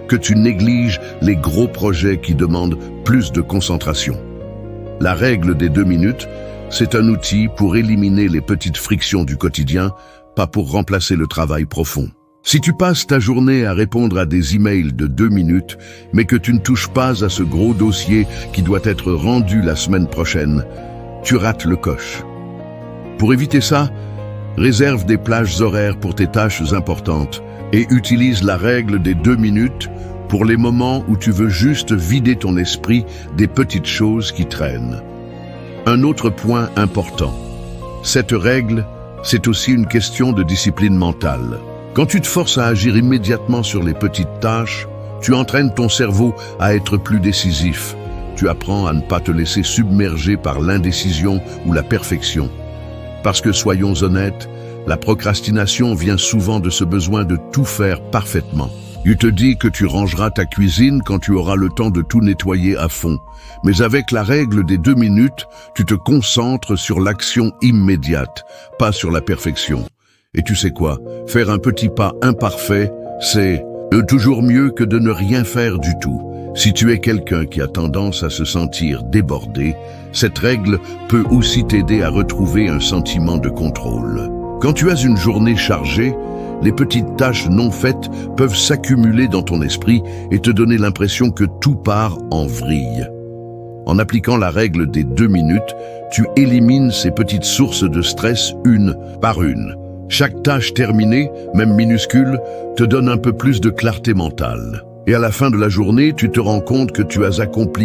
que tu négliges les gros projets qui demandent plus de concentration. La règle des 2 minutes, c'est un outil pour éliminer les petites frictions du quotidien, pas pour remplacer le travail profond. Si tu passes ta journée à répondre à des emails de 2 minutes, mais que tu ne touches pas à ce gros dossier qui doit être rendu la semaine prochaine, tu rates le coche. Pour éviter ça, réserve des plages horaires pour tes tâches importantes et utilise la règle des 2 minutes pour les moments où tu veux juste vider ton esprit des petites choses qui traînent. Un autre point important. Cette règle, c'est aussi une question de discipline mentale. Quand tu te forces à agir immédiatement sur les petites tâches, tu entraînes ton cerveau à être plus décisif. Tu apprends à ne pas te laisser submerger par l'indécision ou la perfection. Parce que, soyons honnêtes, la procrastination vient souvent de ce besoin de tout faire parfaitement. Tu te dis que tu rangeras ta cuisine quand tu auras le temps de tout nettoyer à fond. Mais avec la règle des 2 minutes, tu te concentres sur l'action immédiate, pas sur la perfection. Et tu sais quoi? Faire un petit pas imparfait, c'est toujours mieux que de ne rien faire du tout. Si tu es quelqu'un qui a tendance à se sentir débordé, cette règle peut aussi t'aider à retrouver un sentiment de contrôle. Quand tu as une journée chargée, les petites tâches non faites peuvent s'accumuler dans ton esprit et te donner l'impression que tout part en vrille. En appliquant la règle des 2 minutes, tu élimines ces petites sources de stress une par une. Chaque tâche terminée, même minuscule, te donne un peu plus de clarté mentale. Et à la fin de la journée, tu te rends compte que tu as accompli